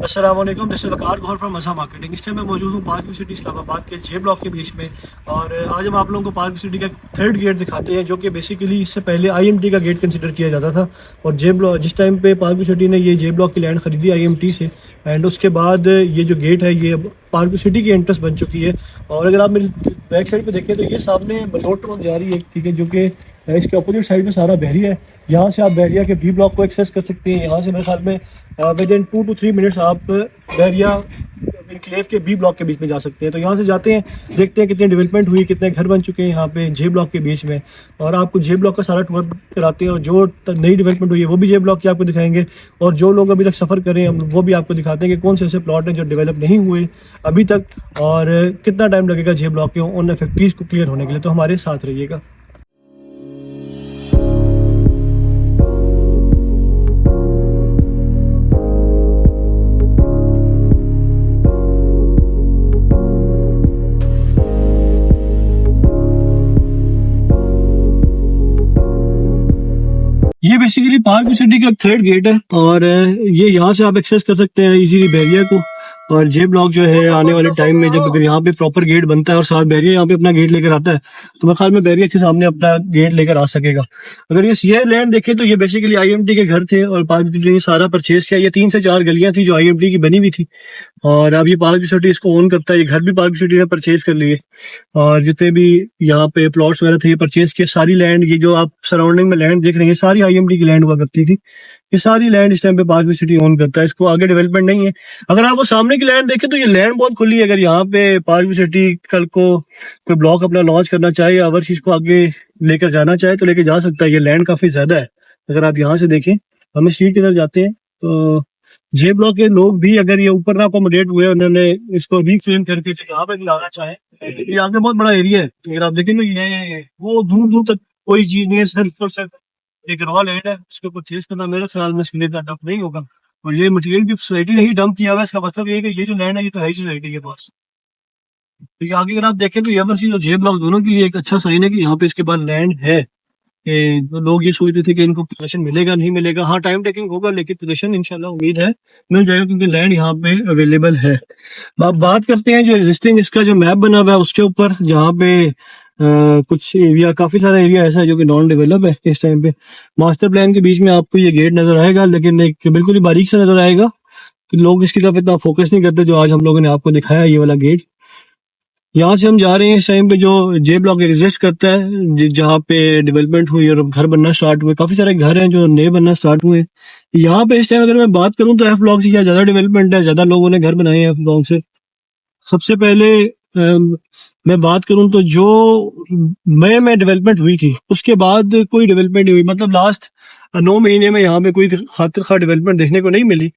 अस्सलाम वालेकुम, this is Waqar Gohar from Maza marketing. इस टाइम मैं मौजूद हूँ पार्क व्यू सिटी इस्लामाबाद के जे ब्लॉक के बीच में। और आज हम आप लोगों को पार्क व्यू सिटी का थर्ड गेट दिखाते हैं, जो कि बेसिकली इससे पहले आईएमटी का गेट कंसिडर किया जाता था। और जे ब्लॉक जिस टाइम पे पार्क व्यू सिटी ने ये जे ब्लॉक की लैंड खरीदी आईएमटी से, एंड उसके बाद ये जो गेट है ये पार्क व्यू सिटी की एंट्रेंस बन चुकी है। और अगर आप मेरी बैक साइड पे देखें तो ये सामने बलोट रोड जा रही है, ठीक है, जो कि इसके अपोजिट साइड में सारा बहरिया है। यहाँ से आप बहरिया के बी ब्लॉक को एक्सेस कर सकते हैं। यहाँ से मेरे ख्याल में विद इन 2 to 3 मिनट्स आप बहरिया इनक्लेव के बी ब्लॉक के बीच में जा सकते हैं। तो यहाँ से जाते हैं, देखते हैं कितनी डेवलपमेंट हुई, कितने घर बन चुके हैं यहाँ पे जे ब्लॉक के बीच में। और आपको जे ब्लॉक का सारा टूर कराते हैं, और जो नई डेवलपमेंट हुई है वो भी जे ब्लॉक की आपको दिखाएंगे। और जो लोग अभी तक सफ़र कर रहे हैं हम वो भी आपको दिखाते हैं कि कौन से ऐसे प्लॉट हैं जो डेवलप नहीं हुए अभी तक, और कितना टाइम लगेगा जे ब्लॉक के उन इफेक्टिव्स को क्लियर होने के लिए। तो हमारे साथ रहिएगा। ये बेसिकली पार्क सिटी का थर्ड गेट है, और ये यहाँ से आप एक्सेस कर सकते हैं इजीली बैरिया को। और जे ब्लॉक जो है आने वाले टाइम में जब अगर यहाँ पे प्रॉपर गेट बनता है और साथ बैरिया यहाँ पे अपना गेट लेकर आता है, तो मेरे ख्याल में बैरिया के सामने अपना गेट लेकर आ सकेगा। अगर ये लैंड देखे तो ये बेसिकली आईएमटी के घर थे, और पार्क सिटी ने सारा परचेज किया। ये 3 से 4 गलियां थी जो आईएमटी की बनी हुई थी, और अब ये पार्क सिटी इसको ओन करता है। ये घर भी पार्क सिटी ने परचेज कर लिए, और जितने भी यहाँ पे प्लॉट्स वगैरह थे ये परचेज किए। सारी लैंड ये जो आप सराउंडिंग में लैंड देख रहे हैं सारी आईएमडी की लैंड हुआ करती थी। ये सारी लैंड इस टाइम पे पार्क व्यू सिटी ओन करता है, इसको आगे डेवलपमेंट नहीं है। अगर आप वो सामने की लैंड देखें तो ये लैंड बहुत खुली है। अगर यहाँ पे पार्क व्यू सिटी कल को कोई ब्लॉक अपना लॉन्च करना चाहे या अवर चीज को आगे लेकर जाना चाहे तो लेकर जा सकता है। ये लैंड काफी ज्यादा है। अगर आप यहाँ से देखें, हम स्ट्रीट की तरफ जाते हैं तो जे ब्लॉक के लोग भी अगर ये ऊपर ना अकोमोडेट हुए, उन्होंने इसको रिफ्रेम करके यहाँ पे लाना चाहे, ये आगे बहुत बड़ा एरिया है। अगर आप देखें तो ये वो दूर दूर तक कोई चीज नहीं है, सिर्फ और सिर्फ एक रॉ लैंड है। उसको परचेज करना मेरे ख्याल में इसके लिए इतना टफ नहीं होगा। और ये मटेरियल भी सोसाइटी ने ही डंप किया हुआ है। इसका मतलब ये है कि ये जो लैंड है ये तो है ही सोसाइटी के पास। तो ये आगे अगर आप देखें तो यहाँ पर जो जे ब्लॉक दोनों के लिए एक अच्छा साइन है कि यहाँ पे इसके बाद लैंड है। तो लोग ये सोचते थे कि इनको पोजीशन मिलेगा नहीं मिलेगा। हाँ, टाइम टेकिंग होगा, लेकिन पोजीशन इंशाल्लाह उम्मीद है मिल जाएगा, क्योंकि लैंड यहाँ पे अवेलेबल है। अब बात करते हैं जो एग्जिस्टिंग इसका जो मैप बना हुआ है उसके ऊपर, जहाँ पे कुछ एरिया, काफी सारा एरिया ऐसा है जो कि नॉन डेवलप है इस टाइम पे। मास्टर प्लान के बीच में आपको ये गेट नजर आएगा, लेकिन एक बिल्कुल ही बारीक से नजर आएगा कि लोग इसकी तरफ इतना फोकस नहीं करते जो आज हम लोगों ने आपको दिखाया ये वाला गेट। यहाँ से हम जा रहे हैं इस टाइम पे जो जे ब्लॉक एग्जिस्ट करता है, जहाँ पे डेवलपमेंट हुई और घर बनना स्टार्ट हुए। काफी सारे घर हैं जो नए बनना स्टार्ट हुए यहाँ पे। इस टाइम अगर मैं बात करूँ तो एफ ब्लॉक से ज्यादा डेवलपमेंट है, ज्यादा लोगों ने घर बनाए हैं एफ ब्लॉक से। सबसे पहले मैं बात करूं तो जो मई में डेवलपमेंट हुई थी उसके बाद कोई डेवलपमेंट नहीं हुई। मतलब लास्ट 9 महीने में यहाँ पे कोई खातिर खा डेवलपमेंट देखने को नहीं मिली।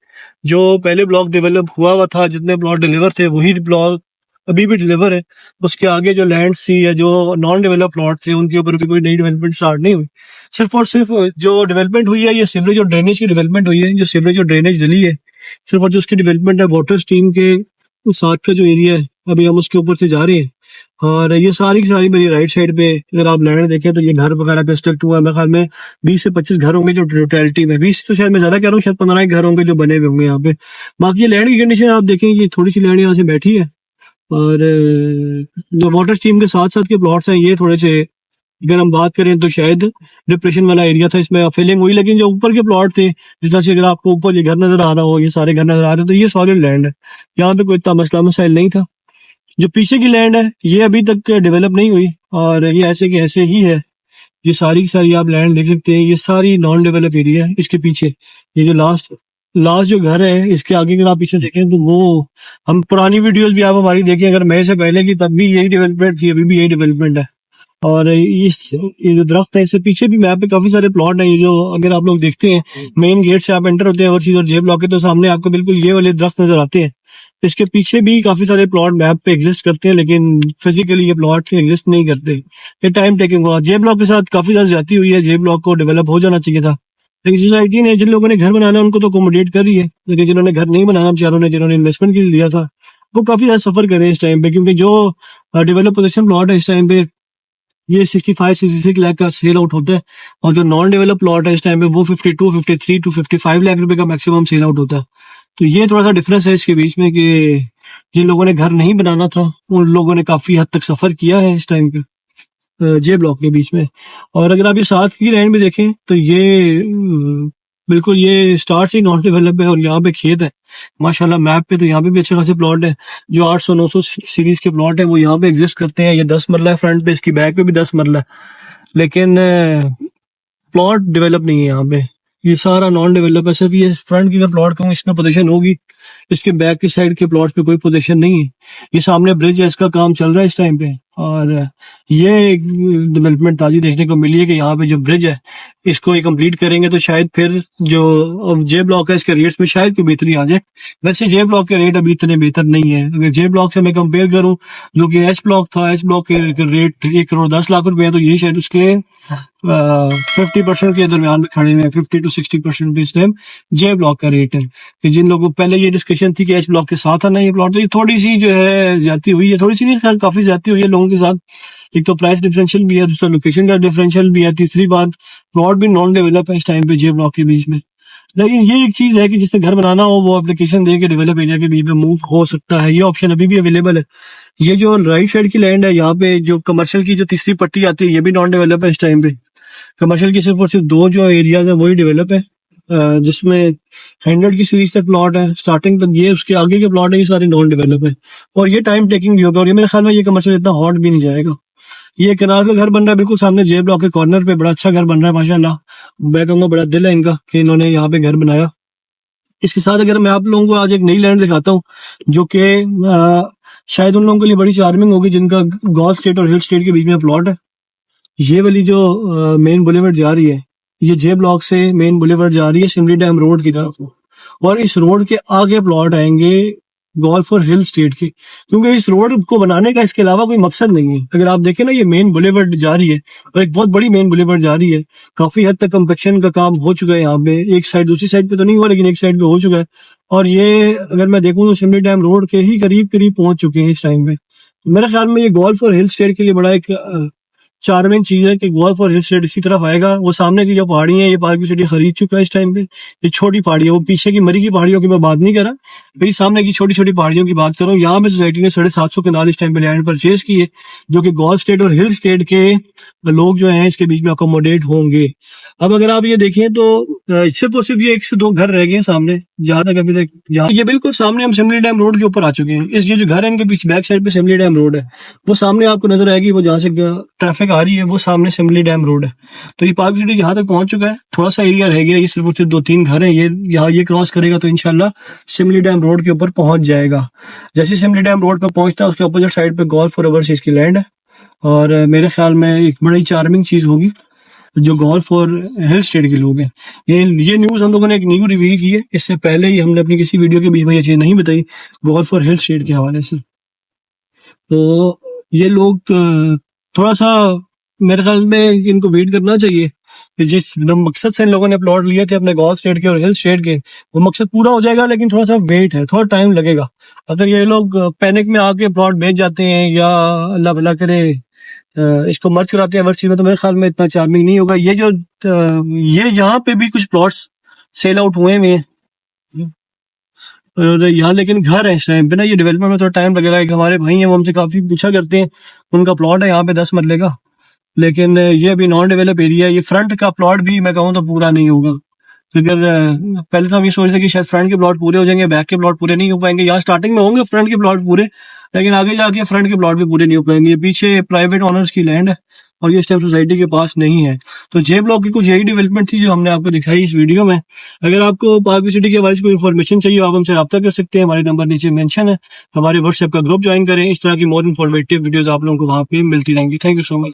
जो पहले ब्लॉक डेवलप हुआ था, जितने प्लॉट डिलीवर थे वही ब्लॉक अभी भी डिलीवर है। उसके आगे जो लैंड थी या जो नॉन डेवलप प्लॉट थे उनके ऊपर भी कोई नई डेवलपमेंट स्टार्ट नहीं हुई। सिर्फ और सिर्फ जो डेवलपमेंट हुई है ये सीवरेज और ड्रेनेज की डेवलपमेंट हुई है। जो सीवरेज और ड्रेनेज डली है सिर्फ, और जो उसकी डेवलपमेंट है वाटर स्ट्रीम के साथ का जो एरिया है, अभी हम उसके ऊपर से जा रहे हैं। और ये सारी की सारी मेरी राइट साइड पे अगर आप लैंड देखें तो ये घर वगैरह कंस्ट्रक्ट हुआ है। मेरे ख्याल में 20 से 25 घर होंगे जो टोटलिटी में, 20 तो शायद मैं ज्यादा कह रहा हूँ, शायद 15 घर होंगे जो बने हुए होंगे यहाँ पे। बाकी ये लैंड की कंडीशन आप देखें, ये थोड़ी सी लैंड यहाँ से बैठी है, और जो वाटर स्ट्रीम के साथ साथ के प्लॉट्स हैं ये थोड़े से, अगर हम बात करें तो शायद डिप्रेशन वाला एरिया था, इसमें फीलिंग हुई। लेकिन जो ऊपर के प्लॉट थे, जिस तरह से अगर आपको ऊपर ये घर नजर आ रहा हो, ये सारे घर नजर आ रहे हो, तो ये सॉलिड लैंड है, यहाँ पे कोई इतना मसला मसाइल नहीं था। जो पीछे की लैंड है ये अभी तक डेवलप नहीं हुई, और ये ऐसे के ऐसे ही है। ये सारी की सारी आप लैंड देख सकते हैं, ये सारी नॉन डेवलप एरिया है। इसके पीछे ये जो लास्ट जो घर है इसके आगे अगर आप पीछे देखें तो वो, हम पुरानी वीडियोस भी आप हमारी देखें अगर मई से पहले की, तब भी यही डेवलपमेंट थी, अभी भी यही डेवलपमेंट है। और ये जो दरख्त है इससे पीछे भी मैप पे काफी सारे प्लॉट हैं। ये जो अगर आप लोग देखते हैं मेन गेट से आप एंटर होते हैं ओवरसीज और जे ब्लॉक के, तो सामने आपको बिल्कुल ये वाले दरख्त नजर आते हैं। इसके पीछे भी काफी सारे प्लॉट मैप पे एग्जिस्ट करते हैं, लेकिन फिजिकली ये प्लॉट एग्जिस्ट नहीं करते। ये टाइम टेकिंग हुआ। जे ब्लॉक के साथ काफी ज्यादा ज्यादती हुई है। जे ब्लॉक को डेवलप हो जाना चाहिए था, लेकिन सोसाइटी ने, जिन लोगों ने घर बनाना उनको तो अकोमोडेट कर रही है, लेकिन जिन्होंने घर नहीं बनाना बेचारों ने, जिन्होंने इन्वेस्टमेंट के लिए लिया था, वो काफी ज्यादा सफर कर रहे हैं इस टाइम पे। क्योंकि जो डेवलप पोजीशन प्लॉट है इस टाइम पे ये 65-66 लाख का सेल आउट होता है, और जो नॉन डेवलप प्लॉट है इस टाइम पे वो 52, 53 to 55 लाख रुपए का मैक्सिमम सेल आउट होता है। तो ये थोड़ा सा डिफरेंस है इसके बीच में कि जिन लोगों ने घर नहीं बनाना था उन लोगों ने काफी हद तक सफर किया है इस टाइम पे जे ब्लॉक के बीच में। और अगर आप ये साथ की लाइन में देखें तो ये बिल्कुल ये स्टार्ट से नॉट डेवलप है और यहाँ पे खेत है माशाल्लाह मैप पे। तो यहाँ पे भी अच्छे खासे प्लॉट है। जो 800-900 सीरीज के प्लॉट है वो यहाँ पे एग्जिस्ट करते हैं। ये 10 मरला है फ्रंट पे, इसकी बैक पे भी 10 मरला है, लेकिन प्लॉट डेवलप नहीं है यहाँ पे। ये सारा नॉन डेवलप है। सिर्फ ये फ्रंट की अगर प्लॉट कहूँ इसमें पोजीशन होगी, इसके बैक की साइड के प्लॉट पे कोई पोजीशन नहीं है। ये सामने ब्रिज है, इसका काम चल रहा है इस टाइम पे। और ये डेवलपमेंट ताजी देखने को मिली है कि यहाँ पे जो ब्रिज है इसको ये कंप्लीट करेंगे तो शायद फिर जो जे ब्लॉक है इसके रेट्स में शायद कोई बेहतरी आ जाए। वैसे जे ब्लॉक के रेट अभी इतने बेहतर नहीं है। अगर जे ब्लॉक से मैं कंपेयर करूं जो कि एच ब्लॉक था, एच ब्लॉक के रेट 1 करोड़ 10 लाख रुपए है, तो ये शायद उसके 50% के दरमियान में खड़े हुए हैं। 50 to 60% इस टाइम जे ब्लॉक का रेट है। कि जिन लोगों को पहले ये डिस्कशन थी कि एच ब्लॉक के साथ आना ये प्लॉट, तो ये थोड़ी सी जो है ज्यादा हुई है, थोड़ी सी नहीं खैर काफी ज्यादा हुई है लोगों के साथ। एक तो प्राइस डिफरेंशियल भी है, दूसरा लोकेशन का डिफरेंशियल भी है, तीसरी बात प्लॉट भी नॉन डेवलप है इस टाइम पे जे ब्लॉक के बीच में। लेकिन ये एक चीज है कि जिससे घर बनाना हो वो एप्लीकेशन दे के डेवलप एरिया के बीच में मूव हो सकता है। ये ऑप्शन अभी भी अवेलेबल है। ये जो राइट साइड की लैंड है यहाँ पे जो कमर्शियल की जो तीसरी पट्टी आती है ये भी नॉन डेवलप है इस टाइम पे। कमर्शियल की सिर्फ और सिर्फ 2 जो एरियाज है वही डेवलप है, जिसमें 100 की सीरीज तक प्लॉट है स्टार्टिंग तक। ये उसके आगे के प्लॉट है ये सारे नॉन डेवलप है और ये टाइम टेकिंग भी होगा। और ये मेरे ख्याल में ये कमर्शियल इतना हॉट भी नहीं जाएगा। ये केनाल का घर बन रहा है बिल्कुल सामने जे ब्लॉक के कॉर्नर पे, बड़ा अच्छा घर बन रहा है माशाल्लाह। मैं कहूँगा बड़ा दिल है इनका कि इन्होंने यहाँ पे घर बनाया। इसके साथ अगर मैं आप लोगों को आज एक नई लैंड दिखाता हूँ जो कि शायद उन लोगों के लिए बड़ी चार्मिंग होगी जिनका गॉल्फ स्टेट और हिल स्टेट के बीच में प्लॉट है। ये वाली जो मेन बुलेवर्ड जा रही है ये जे ब्लॉक से मेन बुलेवर्ड जा रही है सिमली डैम रोड की तरफ, और इस रोड के आगे प्लॉट आएंगे गोल्फ और हिल स्टेट के, क्योंकि इस रोड को बनाने का इसके अलावा कोई मकसद नहीं है। अगर आप देखें ना ये मेन बुलेवर्ड जा रही है और एक बहुत बड़ी मेन बुलेवर्ड जा रही है। काफी हद तक कंपेक्शन का काम हो चुका है यहाँ पे। एक साइड दूसरी साइड पे तो नहीं हुआ लेकिन एक साइड पे हो चुका है। और ये अगर मैं देखूँ तो सिमली डैम रोड के ही करीब करीब पहुंच चुके हैं इस टाइम पे। मेरे ख्याल में ये गोल्फ और हिल स्टेट के लिए बड़ा एक चार्मिंग चीज है कि गोल्फ और हिल स्टेट इसी तरफ आएगा। वो सामने की जो पहाड़ी है ये पार्क सिटी खरीद चुका है इस टाइम पे। ये छोटी पहाड़ी है, वो पीछे की मरी की पहाड़ियों की मैं बात नहीं कर रहा, भाई सामने की छोटी छोटी पहाड़ियों की बात कर रहा हूँ। यहाँ पे सोसाइटी ने 750 कनाल इस टाइम पे लैंड परचेज की है जो कि गोल्फ स्टेट और हिल स्टेट के लोग जो हैं इसके बीच में अकोमोडेट होंगे। अब अगर आप ये देखें तो सिर्फ और सिर्फ ये 1 से 2 घर रह गए हैं सामने, जहां तक अभी तक यहाँ ये बिल्कुल सामने हम सिमली डैम रोड के ऊपर आ चुके हैं। इस ये जो घर है इनके पीछे बैक साइड पे सिमली डैम रोड है, वो सामने आपको नजर आएगी, वो जहाँ से ट्रैफिक आ रही है वो सामने सिमली डैम रोड है। तो ये पार्क सिटी जहां तक पहुंच चुका है, थोड़ा सा एरिया रह गया, ये सिर्फ और सिर्फ 2-3 घर है। ये यहाँ ये क्रॉस करेगा तो इंशाल्लाह सिमली डैम रोड के ऊपर पहुंच जाएगा। जैसे सिमली डैम रोड पर पहुंचता है उसके अपोजिट साइड पे गोल्फ और ओवरसीज की लैंड है। और मेरे ख्याल में एक बड़ी चार्मिंग चीज होगी जो गोल्फ और हिल स्टेट के लोग हैं। ये न्यूज हम लोगों ने एक न्यू रिवील की है, इससे पहले ही हमने अपनी किसी वीडियो के बीच में ये चीज नहीं बताई गोल्फ और हिल स्टेट के हवाले से। तो ये लोग थोड़ा सा मेरे ख्याल में इनको वेट करना चाहिए कि जिस मकसद से इन लोगों ने प्लॉट लिए थे अपने गोल्फ स्टेट के और हिल स्टेट के, वो मकसद पूरा हो जाएगा, लेकिन थोड़ा सा वेट है, थोड़ा टाइम लगेगा। अगर ये लोग पैनिक में आके प्लॉट बेच जाते हैं या अल्लाह भला करे इसको मर्ज कराते हैं ओवरसीज में, तो मेरे ख्याल में इतना चार्मिंग नहीं होगा। ये जो ये यहाँ पे भी कुछ प्लॉट्स सेल आउट हुए हैं और यहाँ लेकिन घर है इस टाइम पे ना, ये डेवलपमेंट में थोड़ा टाइम लगेगा। एक हमारे भाई हैं वो हमसे काफी पूछा करते हैं, उनका प्लॉट है यहाँ पे 10 मरले का, लेकिन ये अभी नॉन डेवलप एरिया है। ये फ्रंट का प्लॉट भी मैं कहूँ तो पूरा नहीं होगा, क्योंकि पहले तो हम ये सोच रहे थे कि शायद फ्रंट के प्लॉट पूरे हो जाएंगे, बैक के प्लॉट पूरे नहीं हो पाएंगे। यहाँ स्टार्टिंग में होंगे फ्रंट के प्लॉट पूरे, लेकिन आगे जाके फ्रंट के प्लॉट भी पूरे नहीं हो पाएंगे। ये पीछे प्राइवेट ओनर्स की लैंड है और ये स्टेप सोसाइटी के पास नहीं है। तो जे ब्लॉक की कुछ यही डेवलपमेंट थी जो हमने आपको दिखाई इस वीडियो में। अगर आपको पार्क सिटी के हवाले से कोई इन्फॉर्मेशन चाहिए आप हमसे रब्ता कर सकते हैं, हमारे नंबर नीचे मेंशन है। हमारे व्हाट्सएप का ग्रुप ज्वाइन करें, इस तरह की मोर इन्फॉर्मेटिव वीडियोस आप लोगों को वहाँ पे मिलती रहेंगी। Thank you so much.